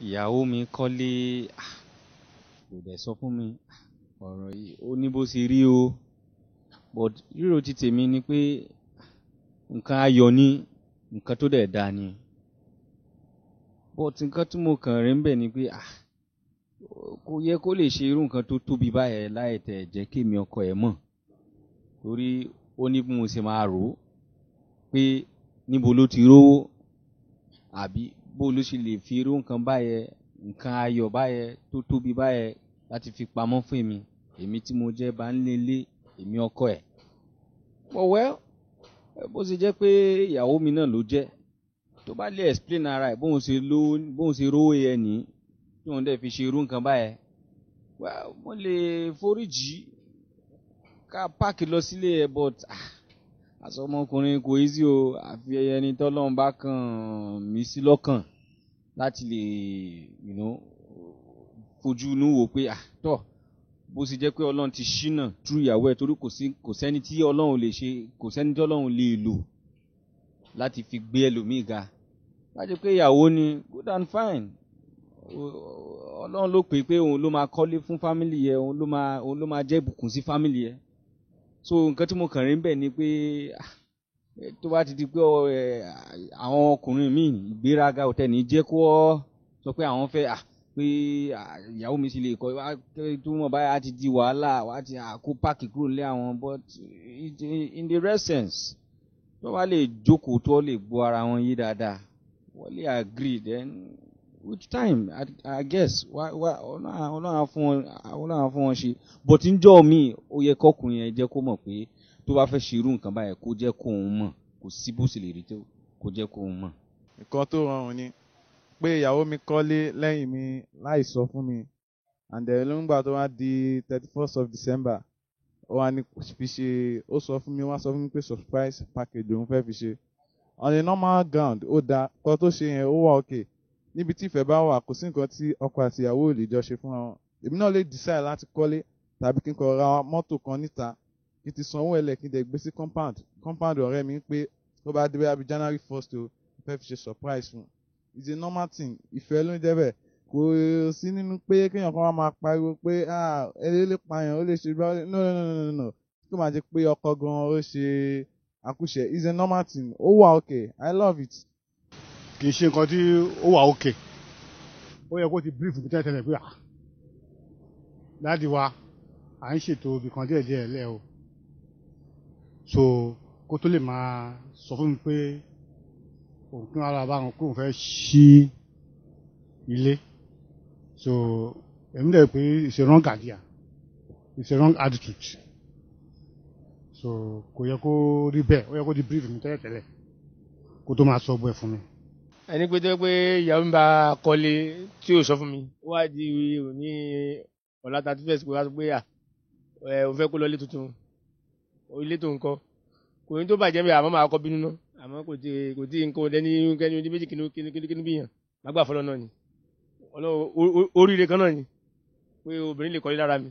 ìyàwó mi kọ́lé kò dẹ̀ sọ fún mi ọ̀rọ̀ yìí ó ní bó ṣe rí o but rírò ti tèmi ni pé nǹkan ayọ̀ ni nǹkan tó dẹ̀ dáa ni but nǹkan tí mo kàn rí ń bẹ̀ ni pé kò yẹ kó lè ṣe irú nǹkan tó tóbi báyẹn láì tẹ̀ jẹ́ kémi ọkọ ẹ̀ mọ̀ torí ó ní bí mo ṣe máa rò ó pé níbo ló ti rówó àbí bó ló ṣe lè fi irú nǹkan báyẹn nǹkan ayọ̀ báyẹn tó tóbi báyẹn láti fi pamọ́ fún èmi tí mo jẹ́ baálé èmi ọkọ ẹ̀. Well, bó ṣe jẹ́ pé ìyàwó mi náà ló jẹ́ tó bá lè explain ara ẹ̀ bóun ṣe rówó yẹn ní tí wọ́n dẹ̀ fi ṣe irú nǹkan báyẹn mo lè foríjì ká páàkì lọ sílé ẹ̀ but àṣọ ọmọkùnrin kò easy o àfi ẹni tọ́lọ́run bá kàn mí sí lọ́kàn láti lè fojú inú wò pé tọ́ bó ṣe jẹ́ pé ọlọ́run ti ṣínà through ìyàwó ẹ̀ torí kò sẹ́ni tí ọlọ́run lè ṣe kò sẹ́ni tí ọlọ́run lè lò láti fi gbé ẹlòmíì ga láti pé ìyàwó ni good and fine ọlọ́run ló pè pé òun ló máa kọ́lé fún fámìlì yẹn òun ló máa jẹ́ ìbùkún sí fámìlì yẹn so nǹkan tí mo kàn rí ń bẹ̀ ni pé tó bá ti di pé àwọn ọkùnrin míì ìgbéraga ò tẹ̀ ní jẹ́ kó sọ pé àwọn fẹ́ pé ìyàwó mi sì lè kọ́ tó mọ̀ báyà á ti di wàhálà wá ti kó páàkì kúrò lé àwọn but in the real sense tó bá lè jókòó tó lè gbọ́ ara wọn yé dáadáa wọ́n lè agree then with time I guess ọlọ́run á fún wọn ṣe but níjọ́ mi ó yẹ kọ́kùnrin yẹn jẹ́ kó mọ̀ pé tó bá fẹ́ ṣe irú nǹkan báyẹn kó jẹ́ kó òun mọ̀ kò sí bó ṣe lè rí tó kó jẹ́ kó òun mọ̀. nǹkan tó rọrùn ni pé ìyàwó mi kọ́lé lẹ́yìn mi láì sọ fún mi and then ló ń gbà tó wá di 31st of December ó wá ní fi ṣe ó sọ fún mi pé surprise package òun fẹ́ fi ṣe on a normal ground ó dáa kọ́ tó ṣe yẹn ó wà okay níbi tí ìfẹ́ bá wà kò sí nǹkan tí ọkọ àti ìyàwó ò lè jọ ṣe fún wọn èmi náà lè decide láti kọ́lé tàbí kí n kọ ra mọ́tò kan níta kí n ti sanwó ẹlẹ́ kí n dẹ̀ gbé sí compound ọ̀rẹ́ mi pé tó bá dé bí January 1st o fẹ́ fi ṣe surprise fún it's a normal thing ìfẹ́ ló ń jẹ́ bẹ́ẹ̀ kò sí nínú pé kéèyàn kan wá máa pariwo pé ẹlẹ́ lè pààyàn ó lè ṣe bá no kó máa jẹ́ pé ọkọ gan ó ṣe àkúṣe it's a normal thing ó wà okay I love it. kì í ṣe nǹkan tí ó wà okay ó yẹ kó ti brief mi tẹ́lẹ̀ pé láti wa à ń ṣètò ibì kan díẹ̀ lẹ́ o so kó tó lè máa sọ fún mi pé òun kí wọn ara bá wọn kó òun fẹ́ ṣí ilé so èmi dẹ̀ pé it's a wrong idea it's a wrong attitude so kò yẹ kó rí bẹ́ẹ̀ ó yẹ kó ti brief mi tẹ́lẹ̀ kó tó máa sọ ọgbẹ́ fún mi. ẹni pé tó pé ìyàwó mi bá kọ́lé tí ò sọ fún mi ó wá di òní ọ̀la 31st kó wá sọ pé òun fẹ́ kó lọ ilé tuntun ilé tó ń kọ́ kò ní tó bàjẹ́ bí àmọ́ máa kọ́ bínú náà àmọ́ kò tí nǹkan ọdẹ ní kẹ́ni ojú méjì kínú bíyàn lágbà fọlọ́ náà ni oríire kan náà ni pé obìnrin lè kọ́lé lára mi